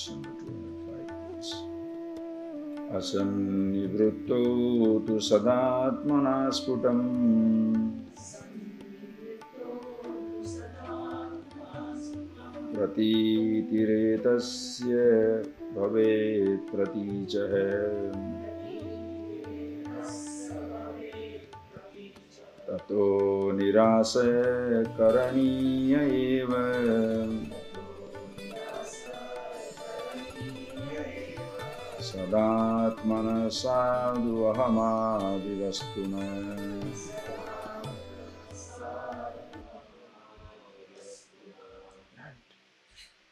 Verse number 205. Asannivritto tu sadatmana sputam pratitiretasya bhavet pratichahe tato nirase karaniya eva sadatmana sadhu ahamadivastuna.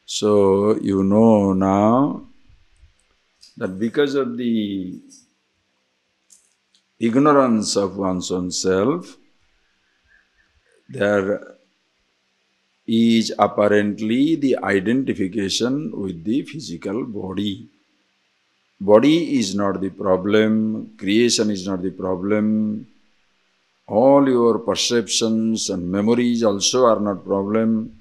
So you know now that because of the ignorance of one's own self, there is apparently the identification with the physical body. Body is not the problem, creation is not the problem, all your perceptions and memories also are not problem.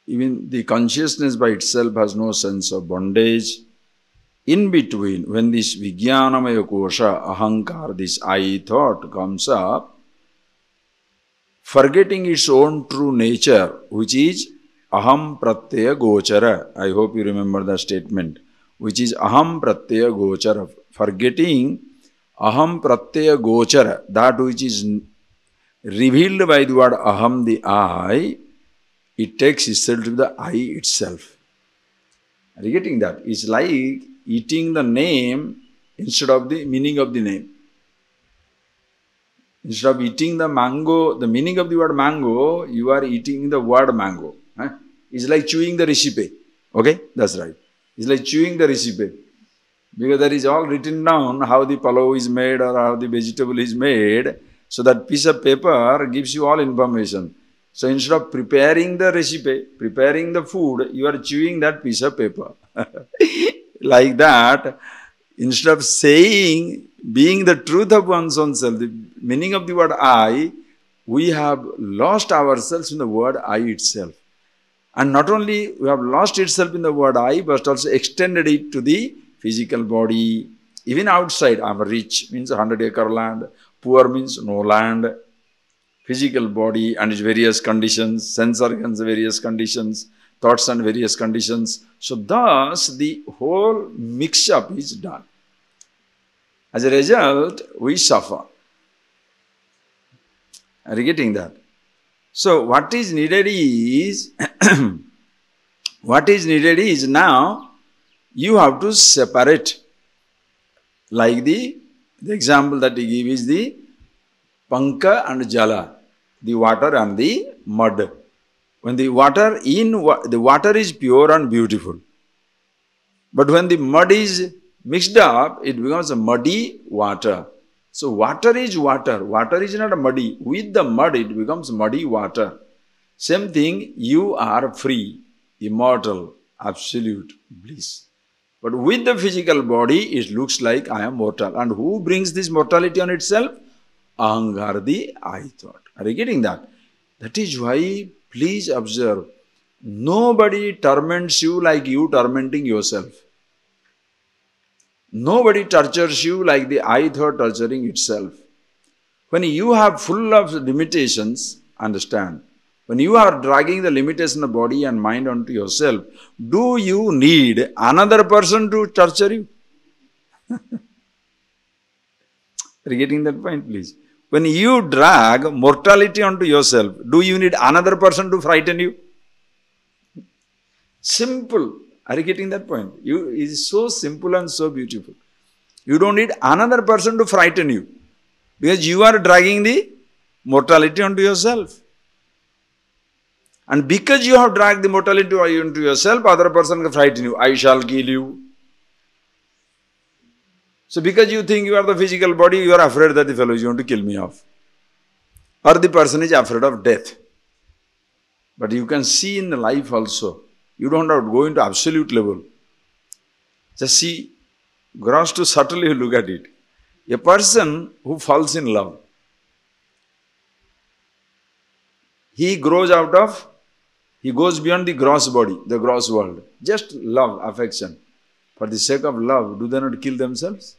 Even the consciousness by itself has no sense of bondage. In between, when this Vijnanamaya Kosha, Ahankar, this I thought comes up, forgetting its own true nature, which is Aham Pratyaya Gochara. I hope you remember the statement, which is Aham Pratyaya Gochara. Forgetting Aham Pratyaya Gochara, that which is revealed by the word Aham, the I, it takes itself to the I itself. Are you getting that? It's like eating the name instead of the meaning of the name. Instead of eating the mango, the meaning of the word mango, you are eating the word mango. It's like chewing the recipe. Okay? That's right. It's like chewing the recipe. Because there is all written down how the palav is made or how the vegetable is made. So that piece of paper gives you all information. So instead of preparing the recipe, preparing the food, you are chewing that piece of paper. Like that, instead of saying, being the truth of one's own self, the meaning of the word I, we have lost ourselves in the word I itself. And not only we have lost itself in the word I, but also extended it to the physical body. Even outside, I am rich, means 100-acre land, poor means no land. Physical body and its various conditions, sense organs, various conditions, thoughts and various conditions. So thus the whole mix-up is done. As a result, we suffer. Are you getting that? So what is needed is, now you have to separate. Like the example that he gave is the panka and jala. The water and the mud. When the water is pure and beautiful. But when the mud is mixed up, it becomes a muddy water. So water is water. Water is not muddy. With the mud, it becomes muddy water. Same thing, you are free, immortal, absolute bliss. But with the physical body, it looks like I am mortal. And who brings this mortality on itself? Ahankar, the I thought. Are you getting that? That is why, please observe, nobody torments you like you tormenting yourself. Nobody tortures you like the I thought torturing itself. When you have full of limitations, understand, when you are dragging the limitation of body and mind onto yourself, do you need another person to torture you? Are you getting that point, please? When you drag mortality onto yourself, do you need another person to frighten you? Simple. Are you getting that point? It is so simple and so beautiful. You don't need another person to frighten you. Because you are dragging the mortality onto yourself. And because you have dragged the mortality onto yourself, other person can frighten you. I shall kill you. So because you think you are the physical body, you are afraid that the fellow is going to kill me off. Or the person is afraid of death. But you can see in the life also, you don't have to go into absolute level. Just see, gross to subtly look at it. A person who falls in love, he grows out of He goes beyond the gross body, the gross world. Just love, affection. For the sake of love, do they not kill themselves?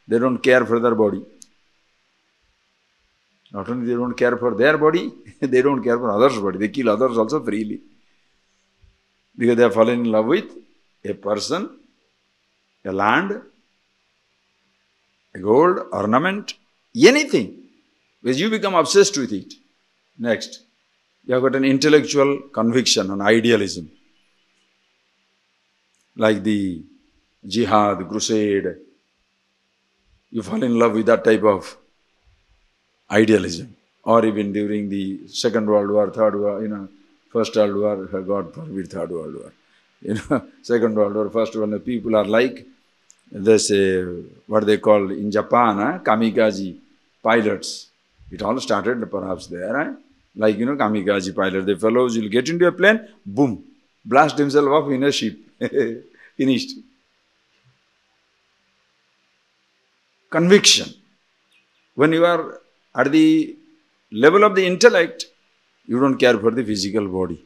They don't care for their body. Not only they don't care for their body, they don't care for others' body. They kill others also freely. Because they have fallen in love with a person, a land, a gold, ornament, anything. Because you become obsessed with it. Next, you have got an intellectual conviction on idealism. Like the jihad, crusade. You fall in love with that type of idealism. Or even during the Second World War, Third War, First World War, God forbid Third World War. Second World War, First World War, people are like this, what they call in Japan, kamikaze pilots. It all started perhaps there. Like, kamikaze pilot. The fellows will get into a plane, boom, blast himself off in a ship. Finished. Conviction. When you are at the level of the intellect, you don't care for the physical body.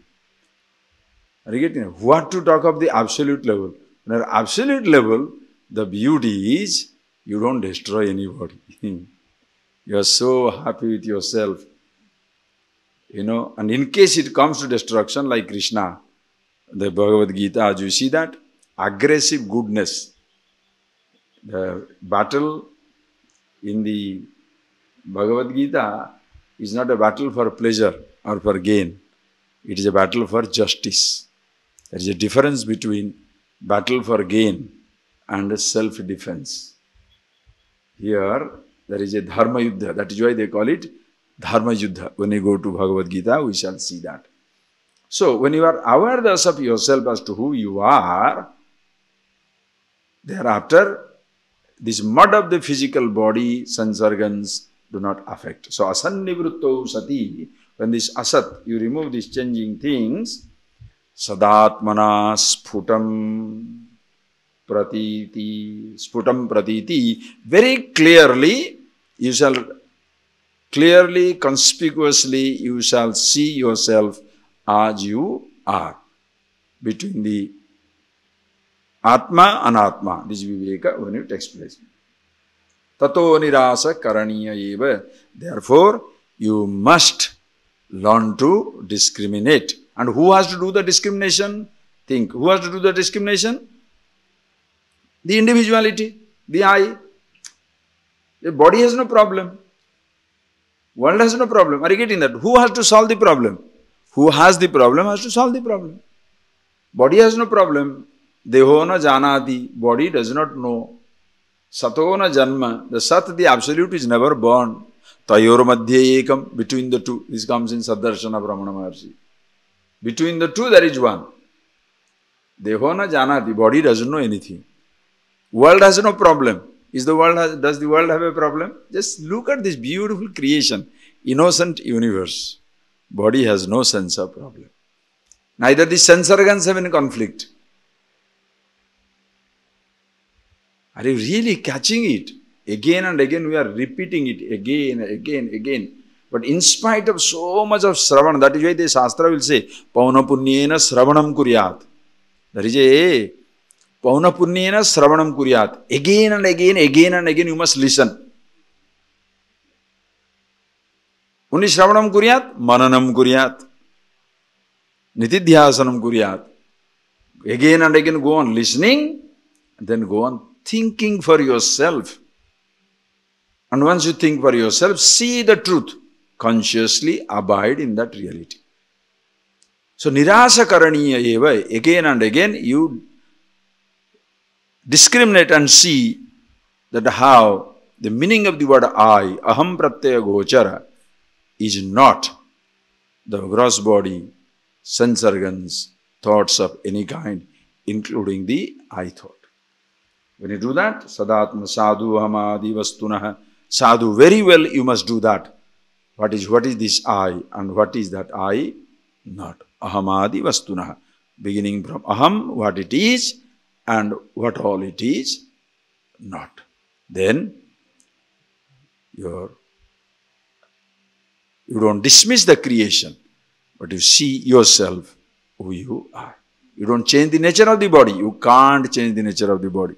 Are you getting it? What to talk of the absolute level? When at absolute level, the beauty is you don't destroy anybody. You are so happy with yourself. And in case it comes to destruction, like Krishna, the Bhagavad Gita, as you see that, aggressive goodness. The battle in the Bhagavad Gita is not a battle for pleasure or for gain. It is a battle for justice. There is a difference between battle for gain and self-defense. Here, there is a Dharma Yuddha. That is why they call it Dharma Yuddha. When you go to Bhagavad Gita, we shall see that. So, when you are awareness of yourself as to who you are, thereafter, this mud of the physical body, sense organs, do not affect. So, asannivritto sati, when this asat, you remove these changing things, sadatmana sputam pratiti, very clearly, you shall clearly, conspicuously, you shall see yourself as you are. Between the Atma and Atma, this Viveka, when it takes place. Tato nirasa karaniya eva. Therefore, you must learn to discriminate. And who has to do the discrimination? Think. Who has to do the discrimination? The individuality, the I. The body has no problem. World has no problem. Are you getting that? Who has to solve the problem? Who has the problem has to solve the problem. Body has no problem. Deho na janati. Body does not know. Sato na janma. The Sat, the Absolute, is never born. Tayor madhya ekam. Between the two. This comes in Saddarshana Brahmana Maharshi. Between the two there is one. Deho na janati. Body doesn't know anything. World has no problem. Does the world have a problem? Just look at this beautiful creation. Innocent universe. Body has no sense of problem. Neither the sense organs have any conflict. Are you really catching it? Again and again we are repeating it again. But in spite of so much of Shravan, that is why the Shastra will say, Pauna Punyena Shravanam Kuryat. There is a Pauna Punyena Shravanam Kuryat. Again and again you must listen. Only Shravanam Kuryat, Mananam Kuryat, Nitidhyasanam Kuryat. Again and again go on listening, and then go on thinking for yourself. And once you think for yourself, see the truth. Consciously abide in that reality. So, nirasa karaniya eva, again and again you discriminate and see that how the meaning of the word I, aham pratyaya gochara, is not the gross body, sense organs, thoughts of any kind, including the I thought. When you do that, sadatma sadhu hamadi vastunaha, sadhu, very well you must do that. What is this I and what is that I? Not. Ahamadi vastunaha. Beginning from aham, what it is, and what all it is, not. Then you don't dismiss the creation, but you see yourself who you are. You don't change the nature of the body. You can't change the nature of the body.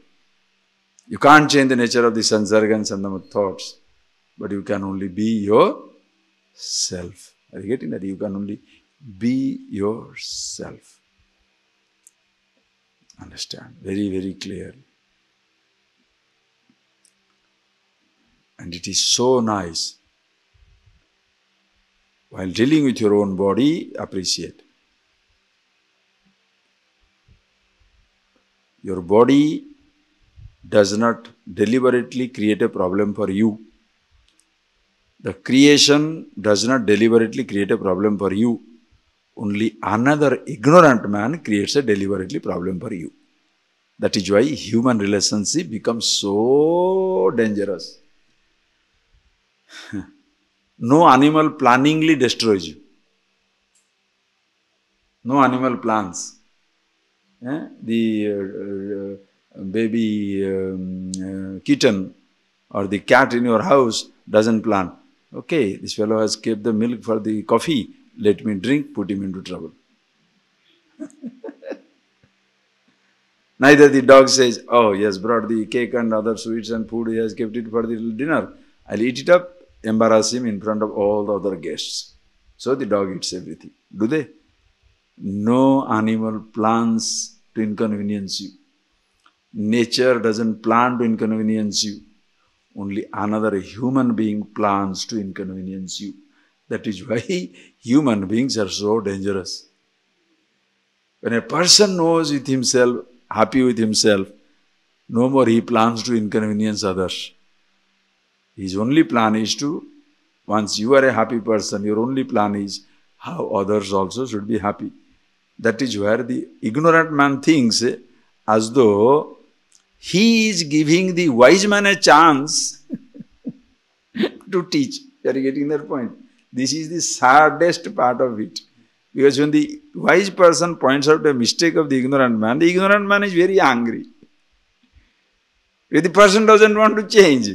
You can't change the nature of the sansargans and the thoughts. But you can only be yourself. Are you getting that? You can only be yourself. Understand? Very, very clearly. And it is so nice. While dealing with your own body, appreciate. Your body does not deliberately create a problem for you. The creation does not deliberately create a problem for you. Only another ignorant man creates a deliberately problem for you. That is why human relationship becomes so dangerous. No animal planningly destroys you. No animal plans. The baby kitten or the cat in your house doesn't plan. Okay, this fellow has kept the milk for the coffee. Let me drink, put him into trouble. Neither the dog says, oh, he has brought the cake and other sweets and food, he has kept it for the dinner. I'll eat it up, embarrass him in front of all the other guests. So the dog eats everything. Do they? No animal plans to inconvenience you. Nature doesn't plan to inconvenience you. Only another human being plans to inconvenience you. That is why human beings are so dangerous. When a person knows with himself, happy with himself, no more he plans to inconvenience others. His only plan is to, once you are a happy person, your only plan is how others also should be happy. That is where the ignorant man thinks as though he is giving the wise man a chance to teach. You are getting that point? This is the saddest part of it. Because when the wise person points out a mistake of the ignorant man is very angry. If the person doesn't want to change.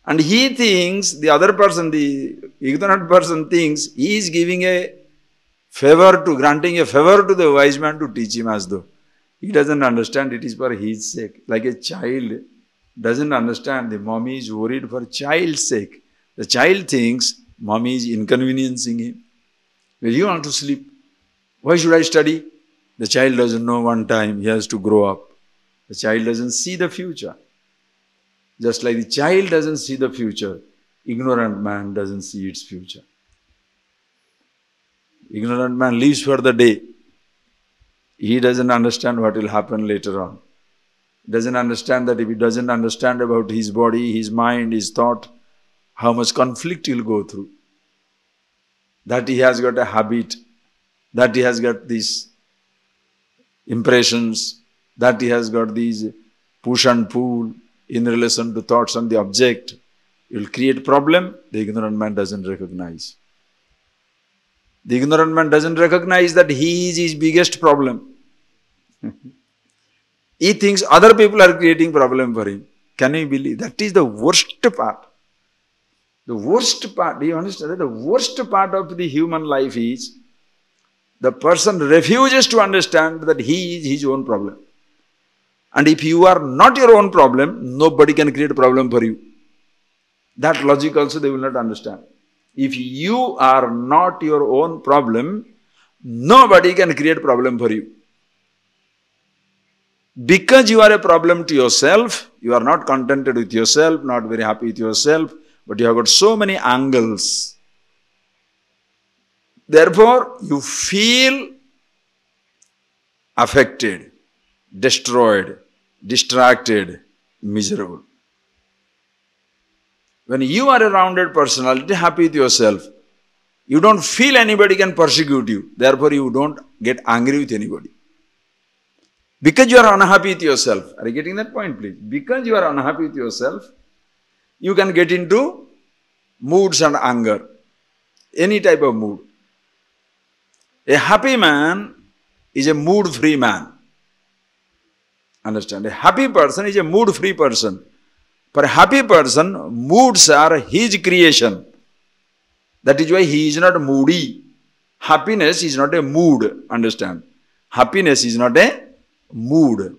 And he thinks, the other person, the ignorant person thinks, he is giving a favor to, granting a favor to the wise man to teach him as though. He doesn't understand it is for his sake. Like a child doesn't understand the mommy is worried for child's sake. The child thinks mommy is inconveniencing him. Well, you want to sleep. Why should I study? The child doesn't know one time he has to grow up. The child doesn't see the future. Just like the child doesn't see the future, ignorant man doesn't see its future. Ignorant man lives for the day. He doesn't understand what will happen later on. He doesn't understand that if he doesn't understand about his body, his mind, his thought, how much conflict he'll go through. That he has got a habit, that he has got these impressions, that he has got these push and pull in relation to thoughts on the object. It will create problem, the ignorant man doesn't recognize. The ignorant man doesn't recognize that he is his biggest problem. He thinks other people are creating problem for him. Can you believe? That is the worst part. The worst part, do you understand that? The worst part of the human life is the person refuses to understand that he is his own problem. And if you are not your own problem, nobody can create a problem for you. That logic also they will not understand. If you are not your own problem, nobody can create problem for you. Because you are a problem to yourself, you are not contented with yourself, not very happy with yourself, but you have got so many angles. Therefore, you feel affected, destroyed, distracted, miserable. When you are a rounded personality, happy with yourself, you don't feel anybody can persecute you. Therefore, you don't get angry with anybody. Because you are unhappy with yourself. Are you getting that point, please? Because you are unhappy with yourself, you can get into moods and anger. Any type of mood. A happy man is a mood-free man. Understand? A happy person is a mood-free person. For a happy person, moods are his creation. That is why he is not moody. Happiness is not a mood, understand. Happiness is not a mood.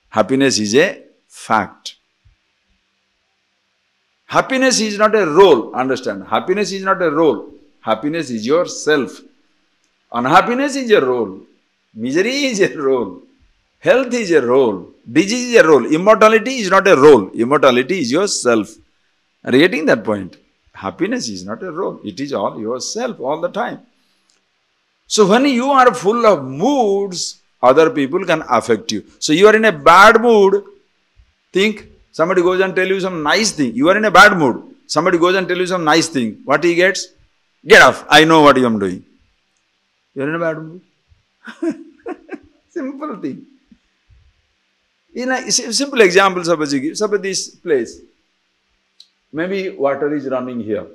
Happiness is a fact. Happiness is not a role, understand. Happiness is not a role. Happiness is yourself. Unhappiness is a role. Misery is a role. Health is a role. Disease is a role. Immortality is not a role. Immortality is yourself. Are you getting that point? Happiness is not a role. It is all yourself all the time. So when you are full of moods, other people can affect you. So you are in a bad mood, think, somebody goes and tell you some nice thing. You are in a bad mood. Somebody goes and tell you some nice thing. What he gets? Get off. I know what I am doing. You are in a bad mood. Simple thing. In a simple example, suppose you give, suppose this place, maybe water is running here.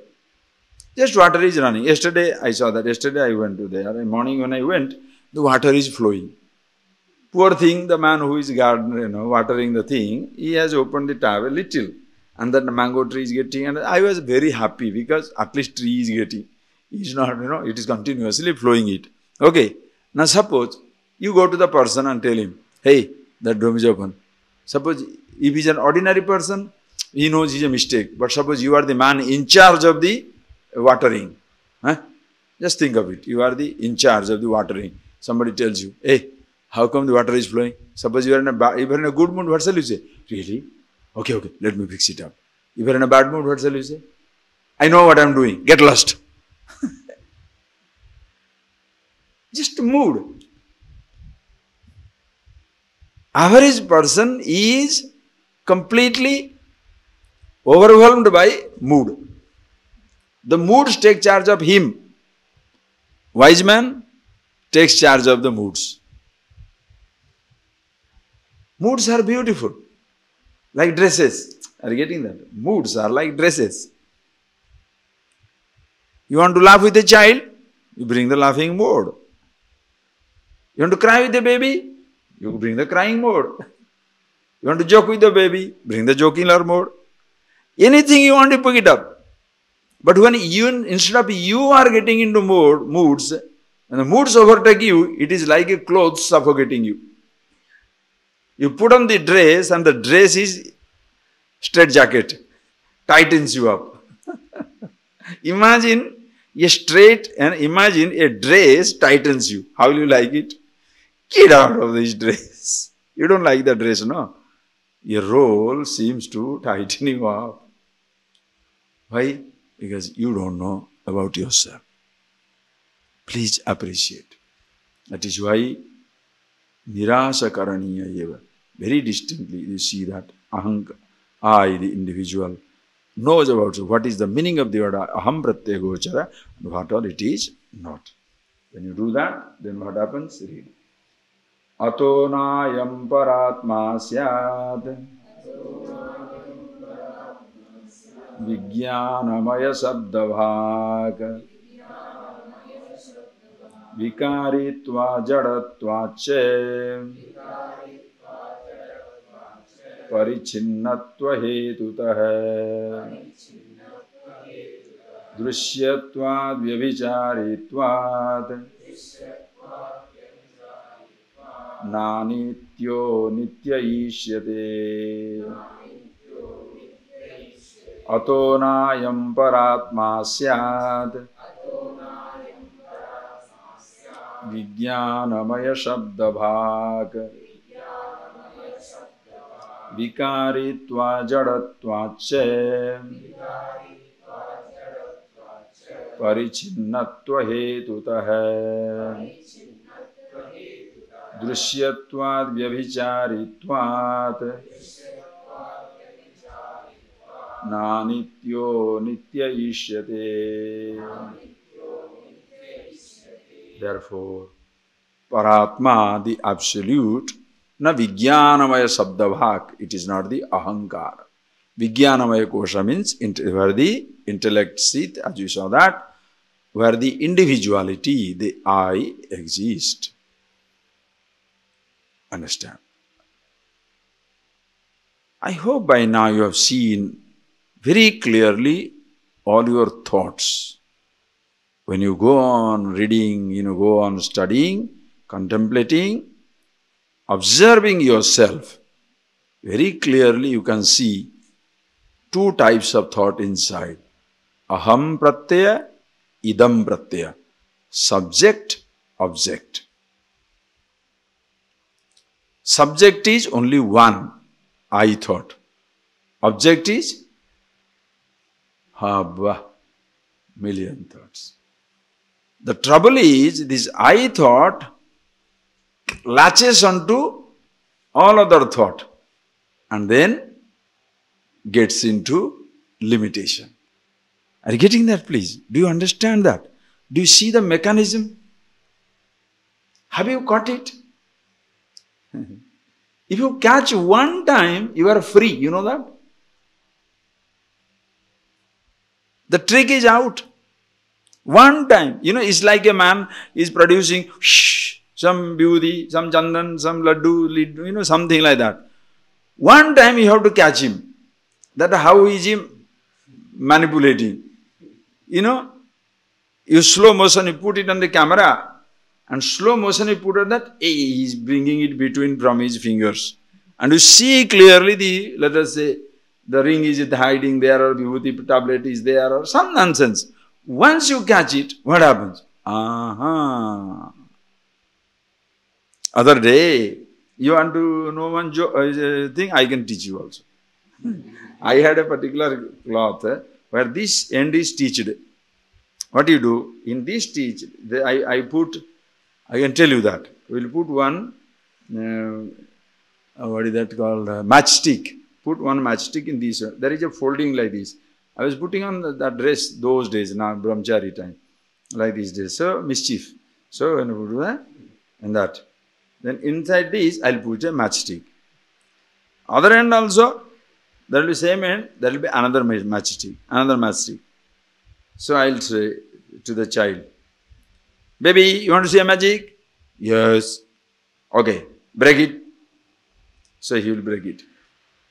Just water is running. Yesterday I saw that. Yesterday I went to there. In the morning when I went, the water is flowing. Poor thing, the man who is gardener, watering the thing, he has opened the tap a little. And that mango tree is getting, and I was very happy because at least tree is getting. It's not, it is continuously flowing it. Okay. Now suppose you go to the person and tell him, hey, that drum is open. Suppose if he is an ordinary person, he knows it's a mistake. But suppose you are the man in charge of the watering. Just think of it. You are the in charge of the watering. Somebody tells you, hey, how come the water is flowing? Suppose you are in a good mood, what shall you say? Really? Okay, let me fix it up. If you are in a bad mood, what shall you say? I know what I am doing. Get lost. Just mood. Average person is completely overwhelmed by mood. The moods take charge of him. Wise man takes charge of the moods. Moods are beautiful, like dresses. Are you getting that? Moods are like dresses. You want to laugh with a child? You bring the laughing mode. You want to cry with a baby? You bring the crying mode. You want to joke with the baby? Bring the joking mode. Anything you want to pick it up. But when you, instead of you are getting into moods, and the moods overtake you, it is like a cloth suffocating you. You put on the dress and the dress is straight jacket, tightens you up. Imagine a straight and imagine a dress tightens you. How will you like it? Get out of this dress. You don't like the dress, no? Your role seems to tighten you up. Why? Because you don't know about yourself. Please appreciate. That is why nirasa karaniya eva. Very distinctly you see that I, the individual, knows about what is the meaning of the word aham pratyaya gochara and what all it is not. When you do that, then what happens? Read. Ato nayam paratma syad vijnanamaya sabdavag vikaritva jadatva che परिचिन्नत्व हेतुतः दृश्यत्वाद् व्यभिचारित्वात् नानित्यो नित्य ईष्यते अतो नायं परात्मा स्यात् विज्ञानमय शब्दभाग विकारित्वा जडत्वा च परिचिन्नत्व हेतुतः दृश्यत्वाद् व्यभिचारित्वात् नानित्यो नित्य ईष्यते. Therefore, Paratma, the Absolute, na Vijnanamaya Sabdavak, it is not the Ahankara. Vijnanamaya Kosha means where the intellect sit, as you saw that, where the individuality, the I, exists. Understand? I hope by now you have seen very clearly all your thoughts. when you go on reading, go on studying, contemplating, observing yourself, very clearly you can see two types of thought inside. Aham pratyaya, idam pratyaya. Subject, object. Subject is only one, I thought. Object is million thoughts. The trouble is, this I thought latches onto all other thought and then gets into limitation. Are you getting that, please? Do you understand that? Do you see the mechanism? Have you caught it? If you catch one time, you are free. You know that? The trick is out. One time, it's like a man is producing some beauty, some chandan, some laddu, something like that. One time you have to catch him. That how is he manipulating? You slow motion, you put it on the camera, and slow motion you put on that, he is bringing it between from his fingers. And you see clearly let us say, the ring is hiding there, or the vibhuti tablet is there, or some nonsense. Once you catch it, what happens? Other day, you want to know one thing, I can teach you also. I had a particular cloth where this end is stitched. What do you do? In this stitch, I can tell you that. We will put one, what is that called? Matchstick. Put one matchstick in this. There is a folding like this. I was putting on that dress those days, now brahmachari time, like these days. So, mischief. So, when I put that, and that. Then inside this, I'll put a matchstick. Other end also, there will be same end, there will be another matchstick. So, I'll say to the child, baby, you want to see a magic? Yes. Okay, break it. So, he will break it.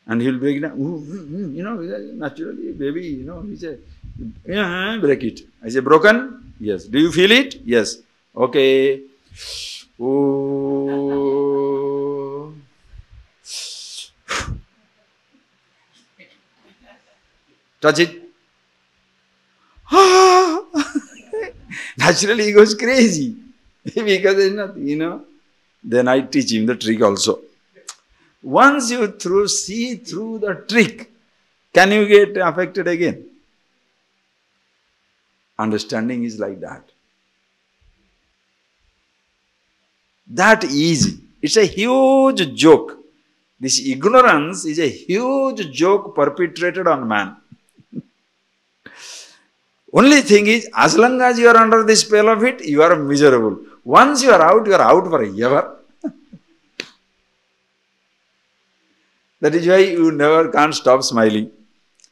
And he will break it down. Naturally, baby, he said, break it. I say, broken? Yes. Do you feel it? Yes. Okay. Oh. Touch it. Naturally, he goes crazy. Because there's nothing, Then I teach him the trick also. Once you see through the trick, can you get affected again? Understanding is like that. That easy. It's a huge joke. This ignorance is a huge joke perpetrated on man. Only thing is, as long as you are under the spell of it, you are miserable. Once you are out forever. That is why you never can't stop smiling.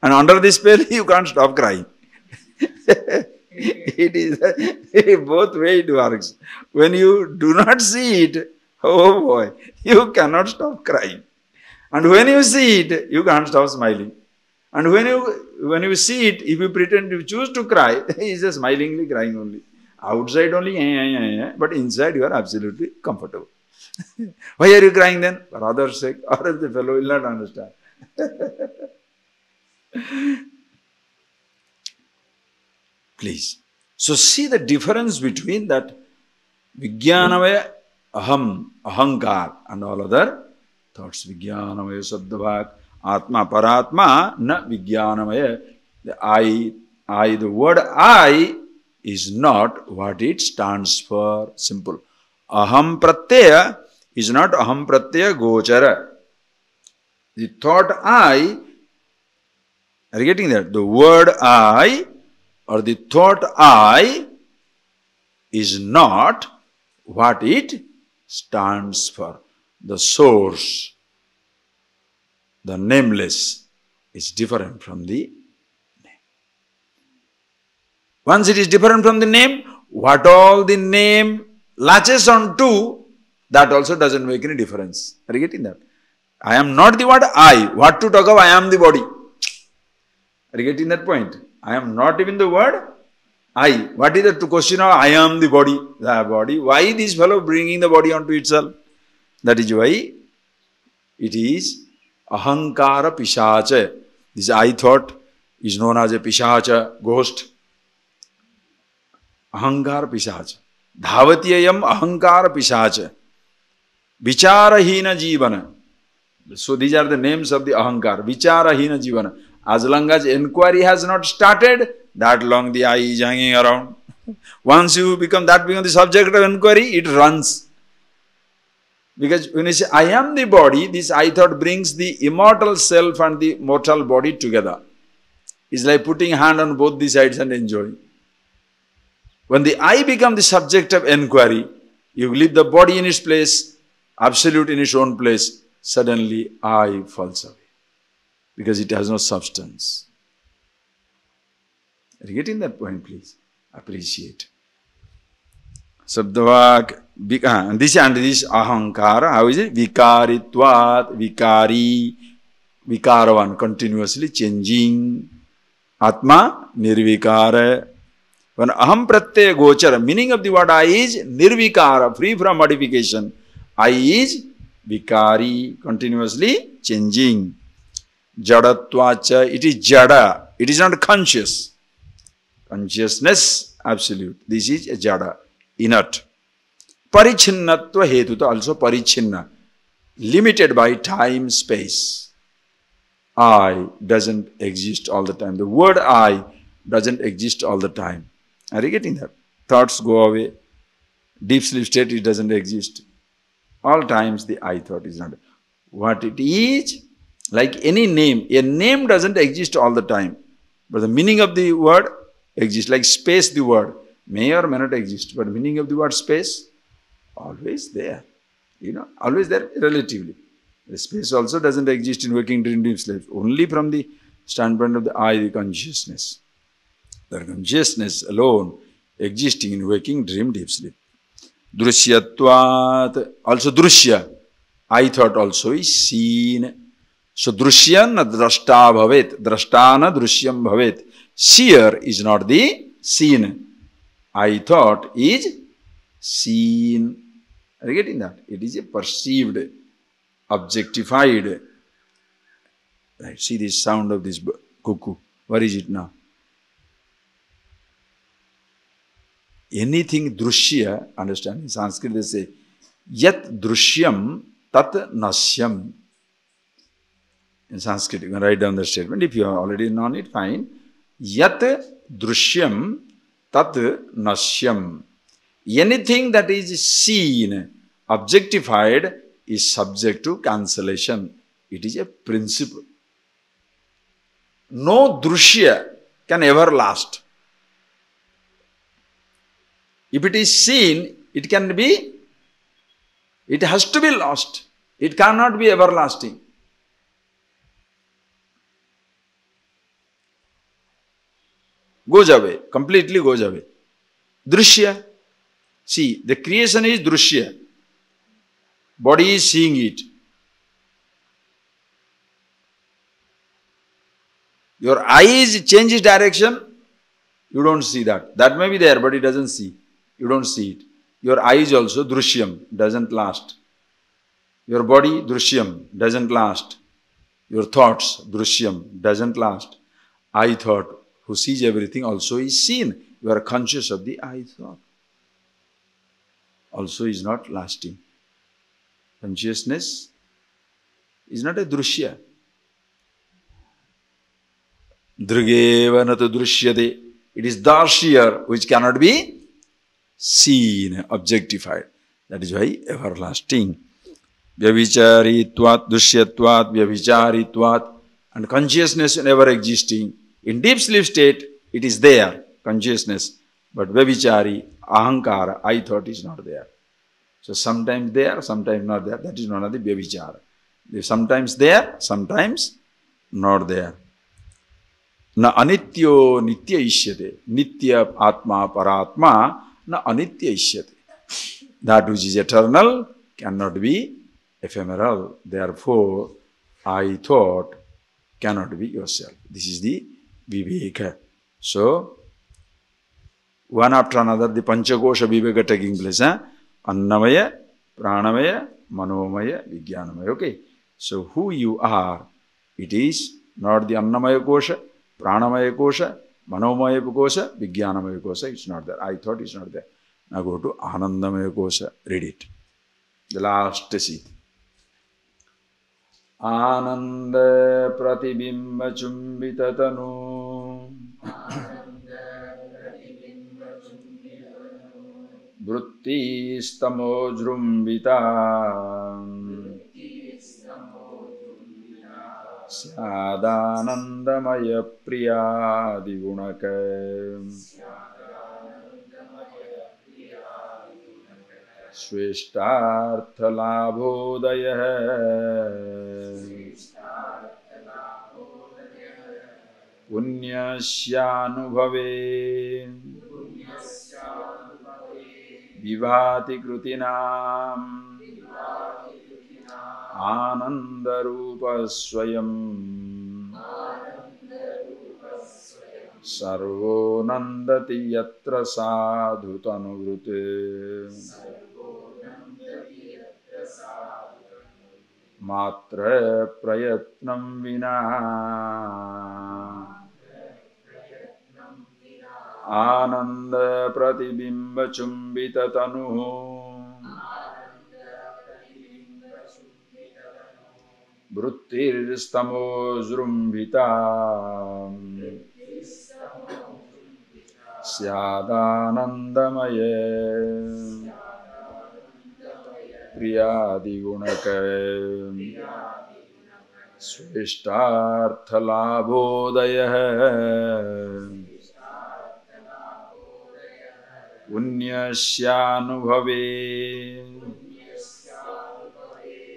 And under this spell, you can't stop crying. It is both way it works. When you do not see it, oh boy, you cannot stop crying. And when you see it, you can't stop smiling. And when you see it, if you pretend to choose to cry, he is just smilingly crying only. Outside only, but inside you are absolutely comfortable. Why are you crying then? For others' sake, or else the fellow will not understand. Please. So see the difference between that Vijnanamaya, Aham, Ahankar and all other thoughts. Vijnanamaya, Saddhavak, Atma, Paratma, na Vijnanamaya. The I, the word I is not what it stands for. Simple. Aham pratyaya is not aham pratyaya gochara. The thought I, are you getting that? The word I or the thought I is not what it stands for. The source, the nameless, is different from the name. Once it is different from the name, what all the name latches on to, that also doesn't make any difference. Are you getting that? I am not the word I. What to talk of, I am the body. Are you getting that point? I am not even the word I. What is the question of I am the body? The body. Why this fellow bringing the body onto itself? That is why it is ahankara pishacha. This I thought is known as a pishacha, ghost. Ahankara pishacha. Dhavatiyayam ahankara pishacha. Vicharahina jivana. So these are the names of the ahankar. Vicharahina jivana. As long as inquiry has not started, that long the I is hanging around. Once that become the subject of inquiry, it runs. Because when you say, I am the body, this I thought brings the immortal self and the mortal body together. It's like putting hand on both the sides and enjoying. When the I become the subject of inquiry, you leave the body in its place, absolute in its own place, suddenly I falls away. Because it has no substance. Are you getting that point, please? Appreciate. Sabdavak, and this ahankara, how is it? Vikaritvat, vikari, vikaravan, continuously changing. Atma, nirvikara. When aham pratyaya gochara, meaning of the word I is nirvikara, free from modification. I is vikari, continuously changing. Jadatvacha, it is jada, it is not conscious. Consciousness, absolute. This is a jada, inert. Parichinnatva hetuta, also parichinna, limited by time, space. I doesn't exist all the time. The word I doesn't exist all the time. Are you getting that? Thoughts go away. Deep sleep state, it doesn't exist. All times the I thought is not. What it is, like any name, a name doesn't exist all the time. But the meaning of the word exists. Like space, the word may or may not exist. But meaning of the word space, always there. Always there relatively. The space also doesn't exist in waking dream, deep sleep. Only from the standpoint of the I, the consciousness. The consciousness alone existing in waking dream, deep sleep. Drusyatvat, also drushya. I thought also is seen. So drushya na drashta bhavet. Drashta na drushyam bhavet. Seer is not the seen. I thought is seen. Are you getting that? It is a perceived, objectified. Right, see this sound of this cuckoo. Where is it now? Anything drushya, understand, in Sanskrit they say, yat drushyam tat nasyam. In Sanskrit, you can write down the statement. If you have already known it, fine. Yat drushyam tat nasyam. Anything that is seen, objectified, is subject to cancellation. It is a principle. No drushya can ever last. If it is seen, it has to be lost. It cannot be everlasting. Goes away, completely goes away. Drushya. See, the creation is drushya. Body is seeing it. Your eyes changes direction, you don't see that. That may be there, but it doesn't see. You don't see it. Your eyes also, drushyam, doesn't last. Your body, drushyam, doesn't last. Your thoughts, drushyam, doesn't last. I thought, who sees everything, also is seen. You are conscious of the I thought. Also is not lasting. Consciousness is not a drushya. Drugeva natu drushyate. It is darshya which cannot be seen, objectified. That is why everlasting. Vyavicharithvat, dushyatvat, vyavicharithvat. And consciousness never existing. In deep sleep state, it is there, consciousness. But vyavicari, ahankara, I thought is not there. So sometimes there, sometimes not there. That is known as the vyavichara. Sometimes there, sometimes not there. Na anityo nitya ishyate. Nitya atma paratma na anitya ishyate. That which is eternal cannot be ephemeral. Therefore, I thought cannot be yourself. This is the viveka. So, one after another, the Panchakosha Viveka taking place. Annamaya, Pranamaya, Manomaya, Vijnanamaya. Okay. So who you are, it is not the Annamaya Kosha, Pranamaya Kosha, Manomaya Kosha, Vijnanamaya Kosha. It's not there. I thought it's not there. Now go to Anandamaya Kosha. Read it. The last seat. Ananda Pratibimba Chumbitatanu Vruttistamo Jrumbita Syadanandamaya Priya Digunaka Swishtarthalabhodaya Punyasyanubhave Vivati Krutinam Anandarupa Swayam Sarvo Nandati Yatra Sadhu Tanuvrute Matra Prayatnam Vina Ananda Pratibimba Chumbita Tanu Vrittirstamo Zrumbita Syadanandamaye Priyadigunaka Swishtarthalabhodaya Punyasyanubhave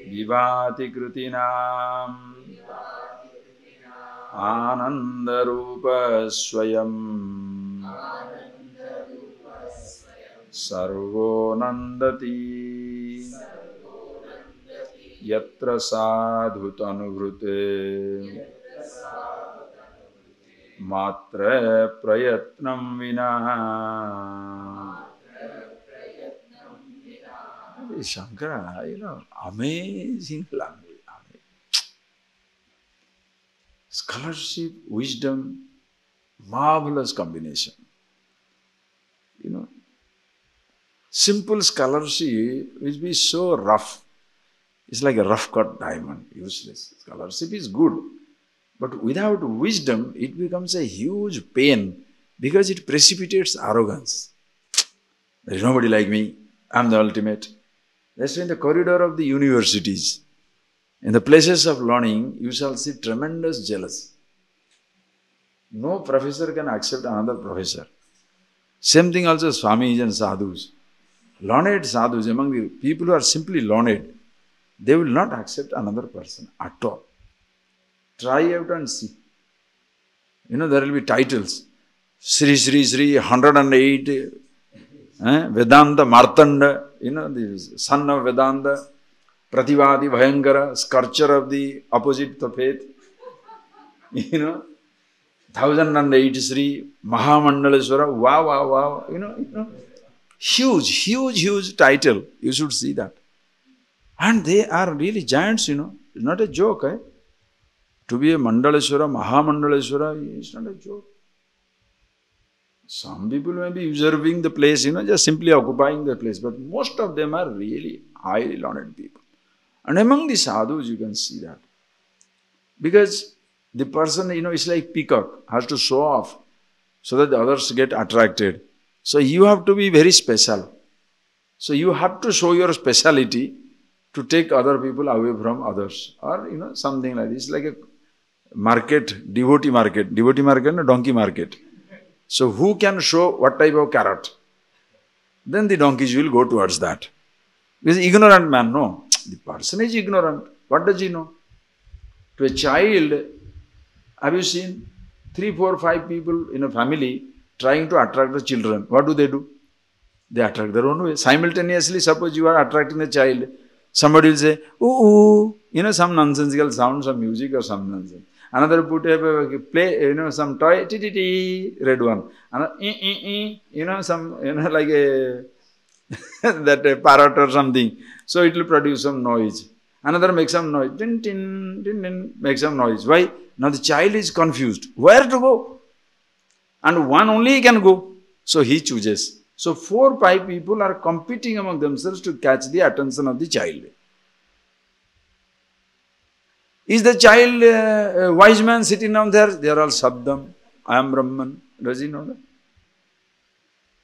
Vivati Krutinam Anandarupa Swayam Sarvo Nandati Yatra Sadhu Tanuvrute Matra Prayatnam Vina. Shankara, amazing language. Scholarship, wisdom, marvelous combination. Simple scholarship will be so rough. It's like a rough cut diamond, useless. Scholarship is good. But without wisdom, it becomes a huge pain because it precipitates arrogance. There is nobody like me. I'm the ultimate. That's why in the corridor of the universities, in the places of learning, you shall see tremendous jealousy. No professor can accept another professor. Same thing also Swamis and sadhus. Learned sadhus, among the people who are simply learned, they will not accept another person at all. Try out and see. There will be titles. Sri Sri Sri 108 Vedanta Martanda, the son of Vedanta, Prativadi Bhayankara, sculpture of the opposite of faith. 1008 Sri Mahamandaleswara, wow. Huge title. You should see that. And they are really giants, It's not a joke, To be a Mandaleswara, Mahamandaleswara, it's not a joke. Some people may be usurping the place, just simply occupying the place. But most of them are really highly learned people. And among the sadhus, you can see that. Because the person, it's like peacock, has to show off so that the others get attracted. So you have to be very special. So you have to show your speciality to take other people away from others. Or, something like this. It's like a market, devotee market, no, donkey market. So who can show what type of carrot? Then the donkeys will go towards that. Because ignorant man, no. The person is ignorant. What does he know? To a child, have you seen 3, 4, 5 people in a family trying to attract the children? What do? They attract their own way. Simultaneously, suppose you are attracting the child, somebody will say, ooh, some nonsensical sound, some music or some nonsense. Another put a play, some toy, red one. Another, some, like a that a parrot or something. So it will produce some noise. Another make some noise, tin, tin, tin, tin, make some noise. Why? Now the child is confused. Where to go? And one only can go. So he chooses. So 4, 5 people are competing among themselves to catch the attention of the child. Is the child a wise man sitting down there? They are all Sabdam. I am Brahman. Does he know that?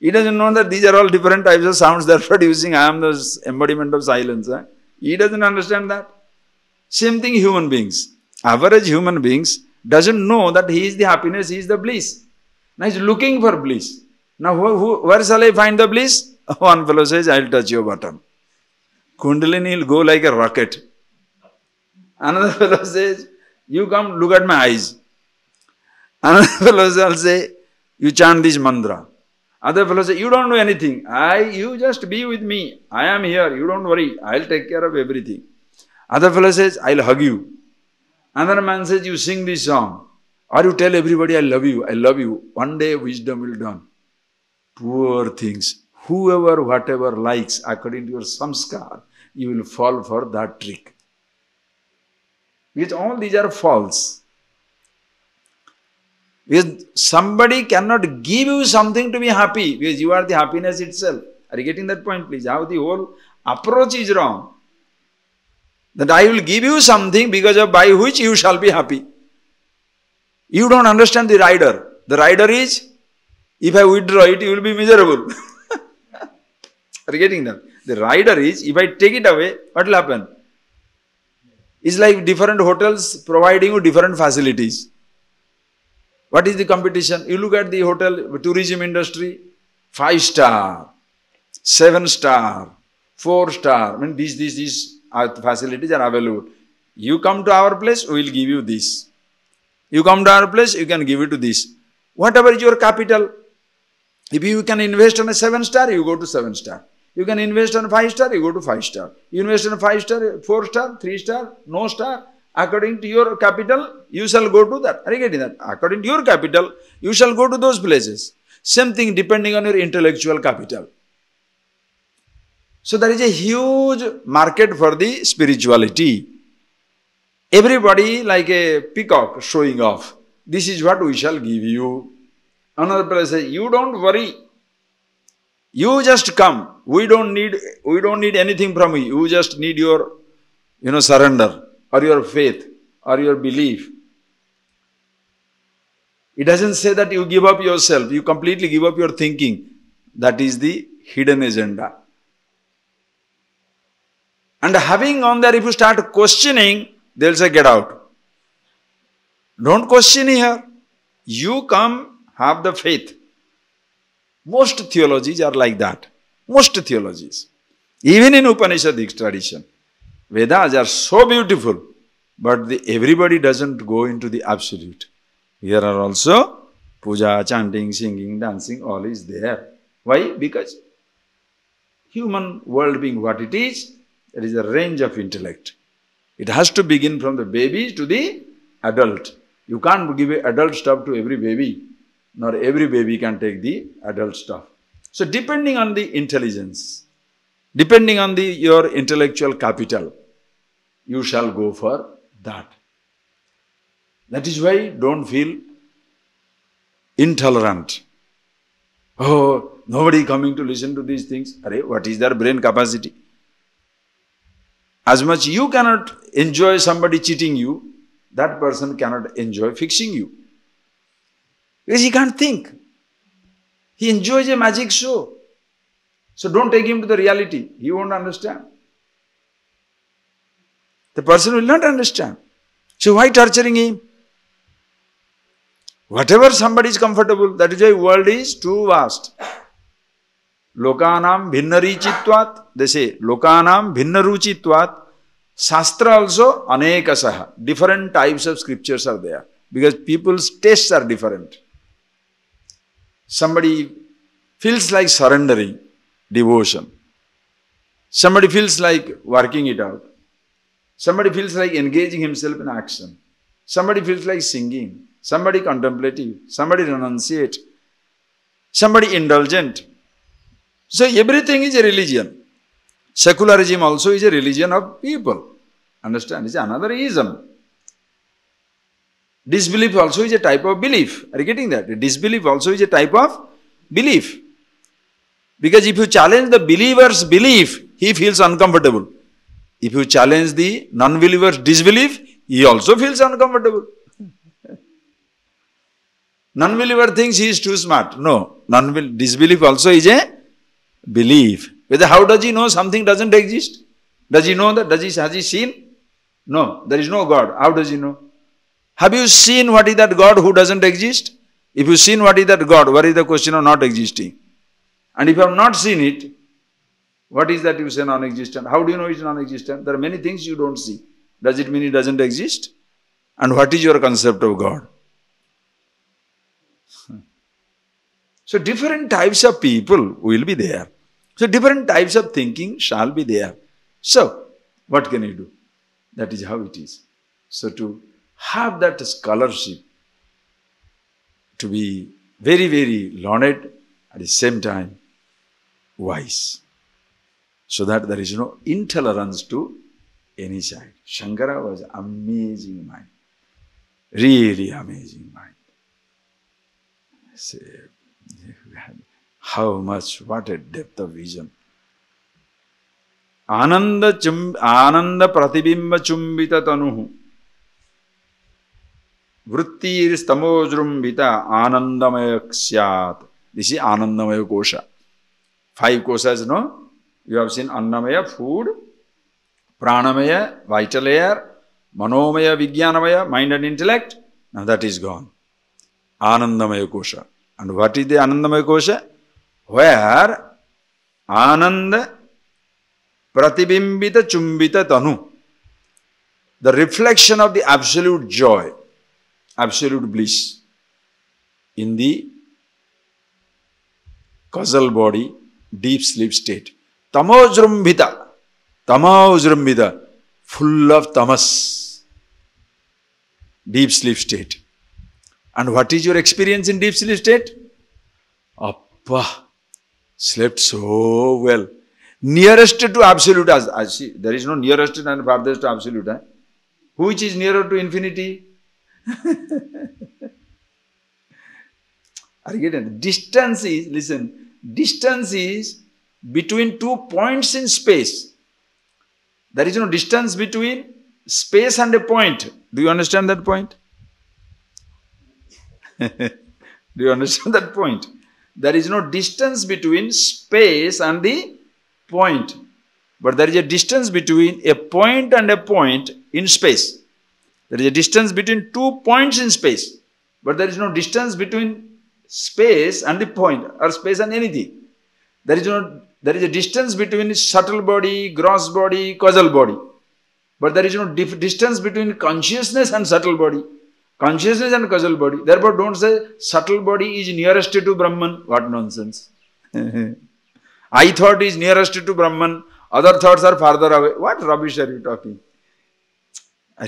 He doesn't know that these are all different types of sounds they are producing. I am the embodiment of silence. He doesn't understand that. Same thing human beings. Average human beings doesn't know that he is the happiness, he is the bliss. Now he is looking for bliss. Now where shall I find the bliss? One fellow says, I will touch your bottom. Kundalini will go like a rocket. Another fellow says, you come look at my eyes. Another fellow will say, you chant this mantra. Other fellow says, you don't do anything. You just be with me. I am here. You don't worry. I'll take care of everything. Other fellow says, I'll hug you. Another man says, you sing this song. Or you tell everybody, I love you. I love you. One day wisdom will dawn. Poor things. Whoever, whatever likes, according to your samskar, you will fall for that trick. Because all these are false. Because somebody cannot give you something to be happy, because you are the happiness itself. Are you getting that point, please? How the whole approach is wrong. That I will give you something because of by which you shall be happy. You don't understand the rider. The rider is, if I withdraw it, you will be miserable. Are you getting that? The rider is, if I take it away, what will happen? It's like different hotels providing you different facilities. What is the competition? You look at the hotel, tourism industry, 5-star, 7-star, 4-star. I mean, these facilities are available. You come to our place, we will give you this. You come to our place, you can give it to this. Whatever is your capital, if you can invest on a 7-star, you go to 7-star. You can invest on 5-star, you go to 5-star. You invest on 5-star, 4-star, 3-star, no star. According to your capital, you shall go to that. Are you getting that? According to your capital, you shall go to those places. Same thing depending on your intellectual capital. So there is a huge market for the spirituality. Everybody like a peacock showing off. This is what we shall give you. Another person says, you don't worry. You just come. We don't need anything from you. You just need your, surrender or your faith or your belief. It doesn't say that you give up yourself. You completely give up your thinking. That is the hidden agenda. And having on there, if you start questioning, they'll say, get out. Don't question here. You come, have the faith. Most theologies are like that. Most theologies. Even in Upanishadic tradition. Vedas are so beautiful. But everybody doesn't go into the absolute. Here are also puja, chanting, singing, dancing, all is there. Why? Because human world being what it is, there is a range of intellect. It has to begin from the baby to the adult. You can't give adult stuff to every baby. Nor every baby can take the adult stuff. So depending on the intelligence, depending on your intellectual capital, you shall go for that. That is why don't feel intolerant. Oh, nobody coming to listen to these things. What is their brain capacity? As much you cannot enjoy somebody cheating you, that person cannot enjoy fixing you. Because he can't think. He enjoys a magic show. So don't take him to the reality. He won't understand. The person will not understand. So why torturing him? Whatever somebody is comfortable, that is why world is too vast. Lokanam bhinnarichitvat. They say, Lokanam bhinnaruchitvat. Shastra also anekasaha. Different types of scriptures are there. Because people's tastes are different. Somebody feels like surrendering, devotion. Somebody feels like working it out. Somebody feels like engaging himself in action. somebody feels like singing, somebody contemplative, somebody renunciate, somebody indulgent. So everything is a religion. Secularism also is a religion of people. Understand? It's another ism. Disbelief also is a type of belief. Are you getting that? Disbelief also is a type of belief. Because if you challenge the believer's belief, he feels uncomfortable. If you challenge the non-believer's disbelief, he also feels uncomfortable. Non-believer thinks he is too smart. No, disbelief also is a belief. How does he know something doesn't exist? Does he know that? Has he seen? No, there is no God. How does he know? Have you seen what is that God who doesn't exist? If you seen what is that God, what is the question of not existing? And if you have not seen it, what is that you say non-existent? How do you know it's non-existent? There are many things you don't see. Does it mean it doesn't exist? And what is your concept of God? So different types of people will be there. So different types of thinking shall be there. So what can you do? That is how it is. So to have that scholarship, to be very, very learned, at the same time wise, so that there is no intolerance to any side. Shankara was amazing mind, really amazing mind. See, how much, what a depth of vision. Ananda pratibimba chumbita tanuhu vrittir stamojrumbita anandamaya syat. This is Anandamaya kosha. 5 koshas, no? You have seen Annamaya, food, Pranamaya, vital air, Manomaya, Vijnanamaya, mind and intellect. Now that is gone. Anandamaya kosha. And what is the Anandamaya kosha? Where Ananda Pratibimbita Chumbita Tanu, the reflection of the absolute joy, absolute bliss in the causal body, deep sleep state. Tamojrumbhita, full of tamas, deep sleep state. And what is your experience in deep sleep state? Appa, slept so well. Nearest to absolute, as see, there is no nearest and farthest to absolute. Which is nearer to infinity? Are you getting? Distance is, listen, distance is between 2 points in space. There is no distance between space and a point. Do you understand that point? Do you understand that point? There is no distance between space and the point. But there is a distance between a point and a point in space. There is a distance between 2 points in space. But there is no distance between space and the point, or space and anything. There is a distance between subtle body, gross body, causal body. But there is no distance between consciousness and subtle body. Consciousness and causal body. Therefore, don't say subtle body is nearest to Brahman. What nonsense. I thought is nearest to Brahman. Other thoughts are farther away. What rubbish are you talking?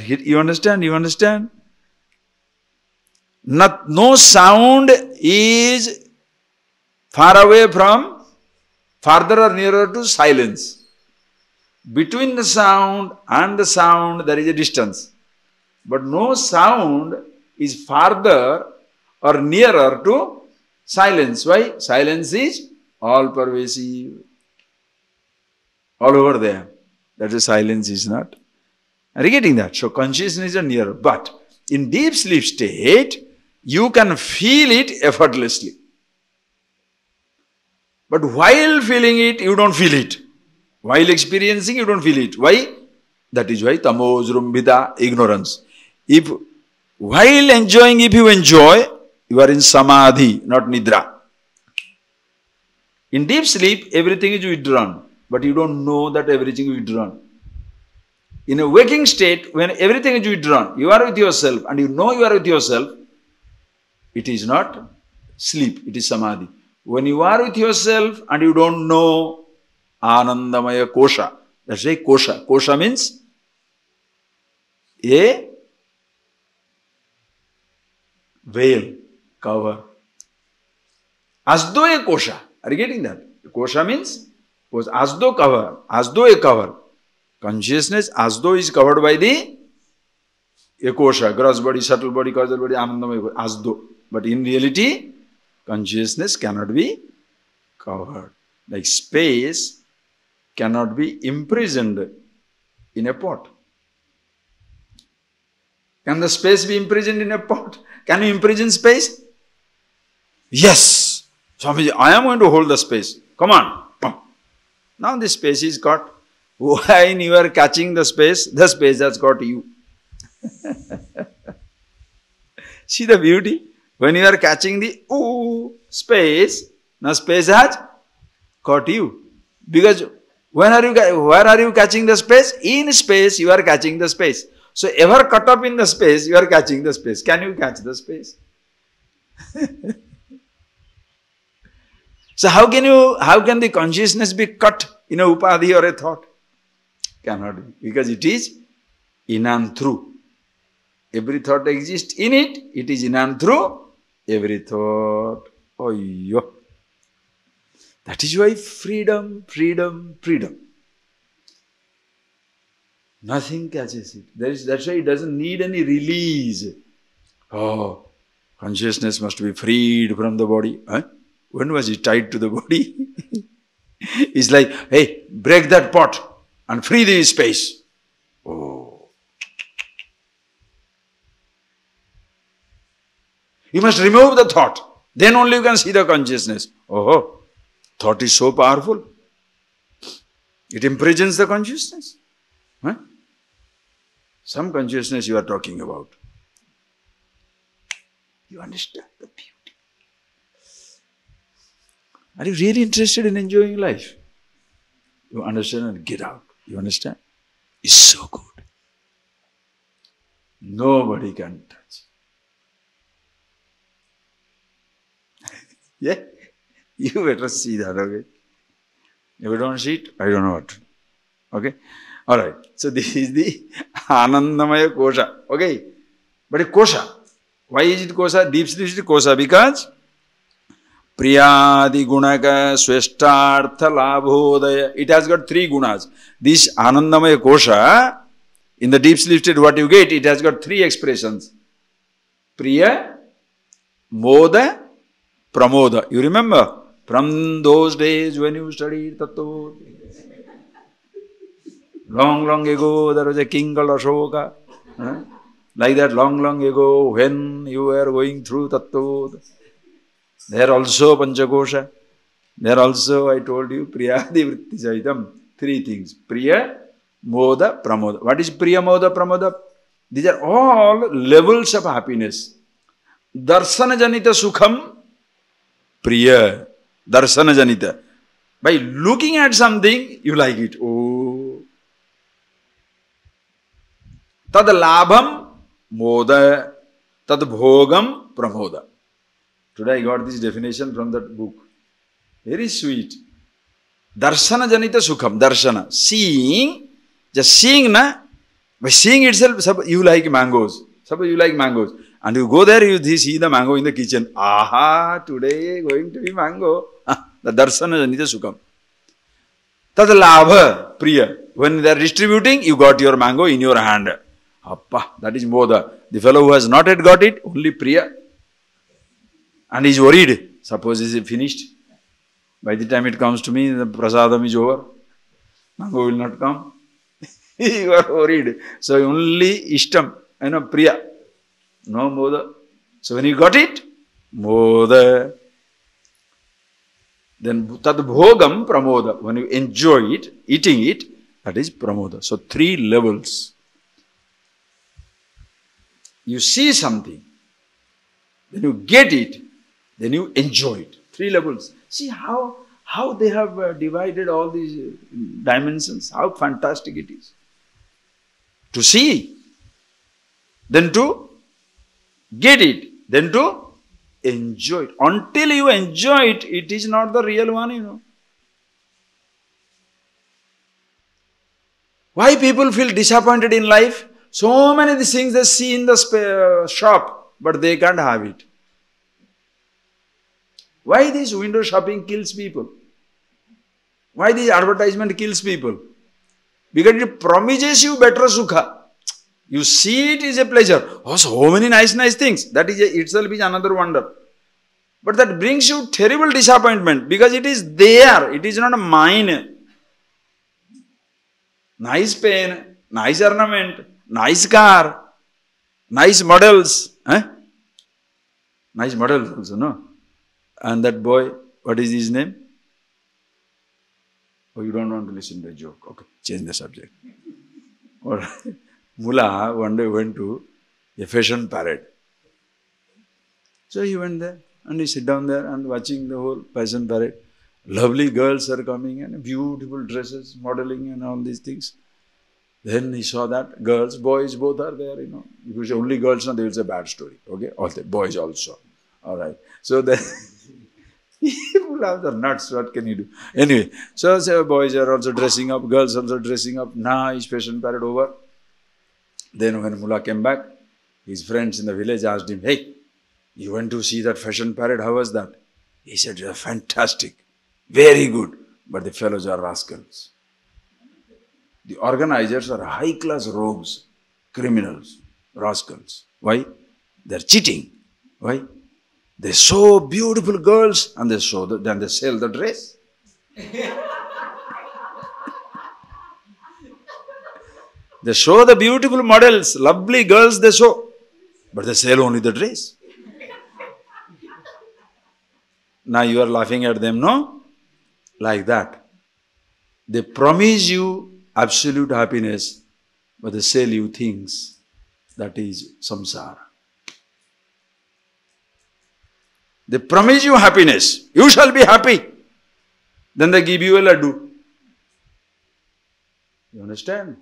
You understand? You understand? No sound is far away from, farther or nearer to silence. Between the sound and the sound there is a distance. But no sound is farther or nearer to silence. Why? Silence is all pervasive. All over there. That is, silence is not. Are you getting that? So consciousness is nearer. But in deep sleep state, you can feel it effortlessly. But while feeling it, you don't feel it. While experiencing, you don't feel it. Why? That is why tamojrumbhita, ignorance. If while enjoying, if you enjoy, you are in samadhi, not nidra. In deep sleep, everything is withdrawn. But you don't know that everything is withdrawn. In a waking state, when everything is withdrawn, you are with yourself and you know you are with yourself, it is not sleep, it is samadhi. When you are with yourself and you don't know, Anandamaya kosha. That's why kosha. Kosha means a veil, cover. As though a kosha. Are you getting that? Kosha means as though cover, as though a cover. Consciousness as though is covered by the a kosha, gross body, subtle body, causal body, anandamaya, as though. But in reality, consciousness cannot be covered. Like space cannot be imprisoned in a pot. Can the space be imprisoned in a pot? Can you imprison space? Yes. Swamiji, I am going to hold the space. Come on. Now the space is caught. When you are catching the space has got you. See the beauty? When you are catching the space, now space has caught you. Because where are you catching the space? In space, you are catching the space. So ever caught up in the space, you are catching the space. Can you catch the space? So how can the consciousness be cut in a upadhi or a thought? Cannot be. Because it is in and through. Every thought exists in it. It is in and through every thought. Oh, yo. That is why freedom, freedom, freedom. Nothing catches it. That's why it doesn't need any release. Oh, consciousness must be freed from the body. Huh? When was it tied to the body? It's like, hey, break that pot and free the space. Oh. You must remove the thought. Then only you can see the consciousness. Oh, thought is so powerful. It imprisons the consciousness. Huh? Some consciousness you are talking about. You understand the beauty. Are you really interested in enjoying life? You understand and get out. You understand? It's so good. Nobody can touch. Yeah? You better see that, okay? If you don't see it, I don't know what to do. Okay? Alright. So this is the Anandamaya Kosha. Okay? But a Kosha. Why is it Kosha? Deep sleep is Kosha because Priyadi Gunaka Sweshtartha Labhodaya. It has got 3 gunas. This Anandamaya Kosha, in the deep sleep state, what you get, it has got 3 expressions. Priya, Moda, Pramoda. You remember? From those days when you studied Tattva. Long ago, there was a king called Ashoka. Like that, long ago, when you were going through Tattva. There also Panchakosha. There also, I told you, Priyadi Vritti Sahitam. 3 things. Priya, Moda, Pramoda. What is Priya, Moda, Pramoda? These are all levels of happiness. Darsana Janita Sukham, Priya. Darsana Janita. By looking at something, you like it. Oh. Tad Labham, Moda. Tad Bhogam, Pramoda. Today I got this definition from that book. Very sweet. Darsana Janita Sukham. Darshana. Seeing. Just seeing, na? By seeing itself, you like mangoes. Suppose you like mangoes. And you go there, you see the mango in the kitchen. Aha, today going to be mango. The Darsana Janita Sukham. Tad Labha, Priya. When they are distributing, you got your mango in your hand. Appa, that is Moda. The fellow who has not yet got it, only Priya. And he is worried. Suppose he is finished. By the time it comes to me, the prasadam is over. Mango will not come. You are worried. So only Ishtam, Priya. No Moda. So when you got it, Moda. Then Tad Bhogam Pramoda. When you enjoy it, eating it, that is Pramoda. So 3 levels. You see something, then you get it, then you enjoy it. 3 levels. See how they have divided all these dimensions, how fantastic it is. To see, then to get it, then to enjoy it. Until you enjoy it, it is not the real one, you know. Why people feel disappointed in life? So many things they see in the shop. but they can't have it. Why this window shopping kills people? Why this advertisement kills people? Because it promises you better sukha. You see it is a pleasure. Oh, so many nice things. That is itself is another wonder. But that brings you terrible disappointment because it is there. It is not mine. Nice pen, nice ornament, nice car, nice models. Nice models also, no? And that boy, what is his name? Oh, you don't want to listen to a joke. Okay, change the subject. All right. Mullah one day went to a fashion parade. So he went there and he sit down there and watching the whole fashion parade. Lovely girls are coming and beautiful dresses, modeling and all these things. Then he saw that girls, boys, both are there, you know. If you say only girls, no, they will say bad story. Okay, all the boys also. All right. So then people are nuts. What can you do? Anyway, so boys are also dressing up, girls also dressing up. Nice fashion parade over. Then when Mullah came back, his friends in the village asked him, "Hey, you went to see that fashion parade? How was that?" He said, "Fantastic, very good, but the fellows are rascals. The organizers are high-class rogues, criminals, rascals. Why? They're cheating. Why? They show beautiful girls and they show then they sell the dress. They show the beautiful models, lovely girls they show, but they sell only the dress. Now you are laughing at them, no? Like that. They promise you absolute happiness, but they sell you things. That is samsara. They promise you happiness. You shall be happy. Then they give you a laddu. You understand?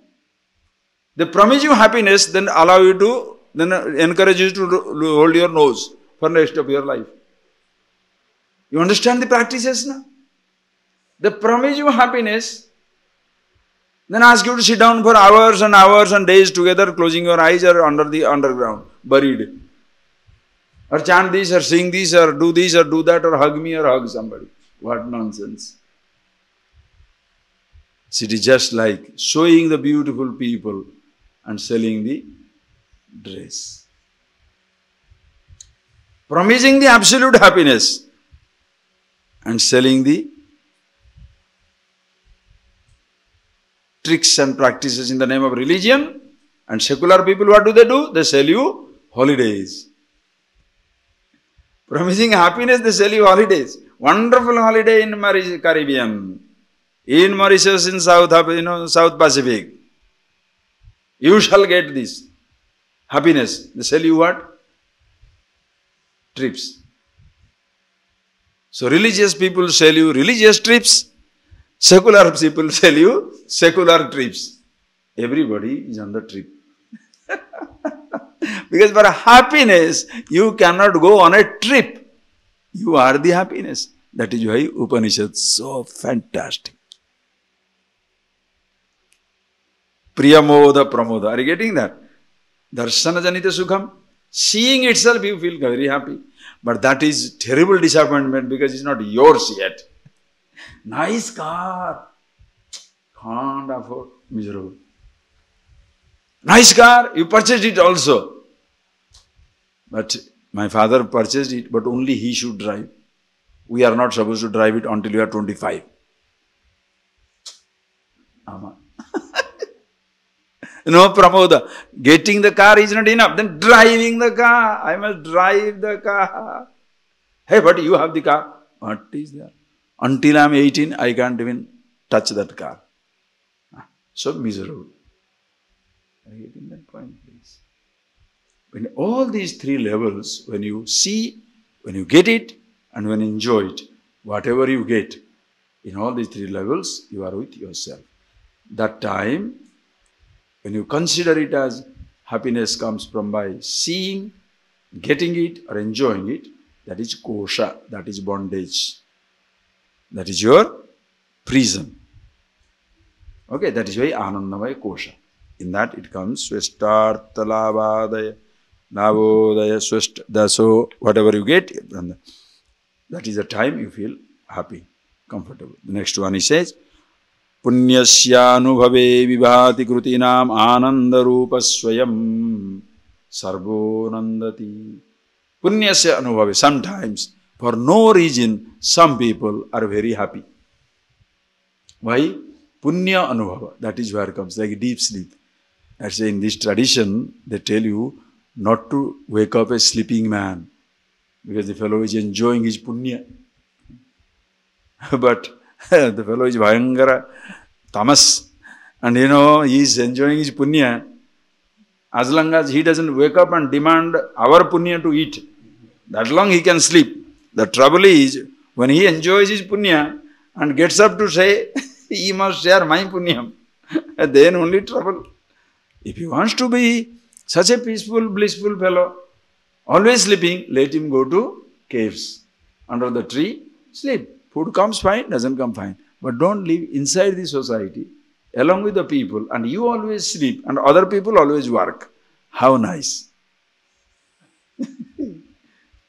They promise you happiness, then allow you to, then encourage you to hold your nose for the rest of your life. You understand the practices now? They promise you happiness, then ask you to sit down for hours and days together, closing your eyes or under the underground, buried. Or chant this, or sing this, or do that, or hug me, or hug somebody. What nonsense. So it is just like showing the beautiful people and selling the dress. Promising the absolute happiness and selling the tricks and practices in the name of religion. And secular people, what do? They sell you holidays. Promising happiness, they sell you holidays. Wonderful holiday in Caribbean, in Mauritius, in South Pacific. You shall get this happiness. They sell you what? Trips. So religious people sell you religious trips. Secular people sell you secular trips. Everybody is on the trip. Because for happiness, you cannot go on a trip. You are the happiness. That is why Upanishad is so fantastic. Priyamoda pramoda. Are you getting that? Darshana janita sukham. Seeing itself, you feel very happy. But that is terrible disappointment because it's not yours yet. Nice car. Can't afford. Miserable. Nice car. You purchased it also. But my father purchased it, but only he should drive. We are not supposed to drive it until you are 25. Ama. No pramoda. Getting the car is not enough. Then driving the car. I must drive the car. Hey, but you have the car. What is that? Until I am 18, I can't even touch that car. So miserable. Are you getting that point, please? When all these three levels, when you see, when you get it, and when you enjoy it, whatever you get, in all these three levels, you are with yourself. That time, when you consider it as happiness comes from by seeing, getting it, or enjoying it, that is kosha, that is bondage. That is your prison. Okay, that is why Anandamaya kosha. In that it comes Svestartha Labhadaya Navodaya Swast Daso, whatever you get, that is the time you feel happy, comfortable. The next one he says, Punyasya anubhave vibhati krutinam ananda rupa swayam sarvo nandati. Punyasya anubhave. Sometimes, for no reason, some people are very happy. Why? Punya anubhava. That is where it comes, like deep sleep. That's why in this tradition, they tell you not to wake up a sleeping man, because the fellow is enjoying his punya. But the fellow is bhayangara tamas, and he is enjoying his punya. As long as he doesn't wake up and demand our punya to eat, that long he can sleep. The trouble is, when he enjoys his punya and gets up to say, he must share my punya, then only trouble. If he wants to be such a peaceful, blissful fellow, always sleeping, let him go to caves, under the tree, sleep. Food comes fine, doesn't come fine. But don't live inside the society, along with the people, and you always sleep, and other people always work. How nice.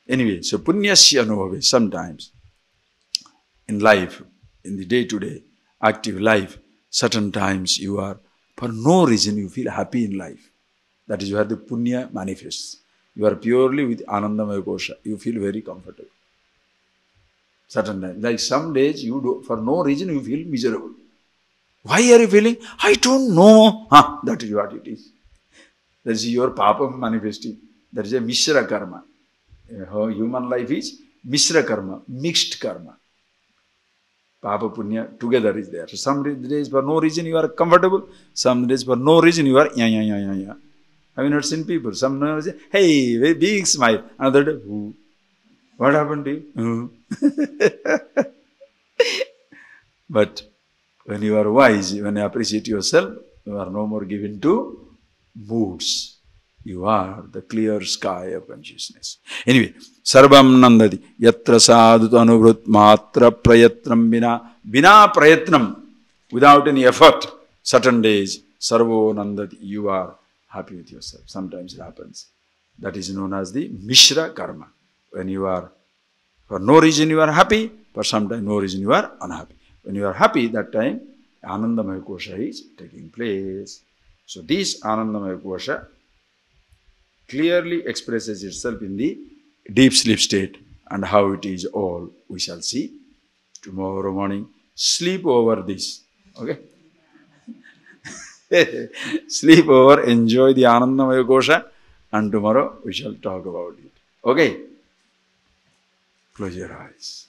Anyway, so punyasya anubhave. Sometimes, in life, in the day-to-day, active life, certain times you are, for no reason you feel happy in life. That is where the punya manifests. You are purely with Anandamaya Kosha. You feel very comfortable. Certain times. Like some days, you do, for no reason you feel miserable. Why are you feeling? I don't know. That is what it is. That is your papa manifesting. That is a Mishra karma. Human life is Mishra karma, mixed karma. Papa punya together is there. So some days for no reason you are comfortable. Some days for no reason you are ya. Have you not seen people? Some say, hey, very big smile. Another day, ooh. What happened to you? But when you are wise, when you appreciate yourself, you are no more given to moods. You are the clear sky of consciousness. Anyway, Sarvam Nandati. Yatra sadhu anuvrit matra prayatnam bina prayatnam. Without any effort, certain days, Sarvo Nandati. You are happy with yourself. Sometimes it happens. That is known as the Mishra karma. When you are, for no reason you are happy, for sometimes no reason you are unhappy. When you are happy, that time, Anandamaya Kosha is taking place. So this Anandamaya Kosha clearly expresses itself in the deep sleep state, and how it is all we shall see tomorrow morning. Sleep over this. Okay? Sleep over, enjoy the Anandamaya Kosha, and tomorrow we shall talk about it. Okay? Close your eyes.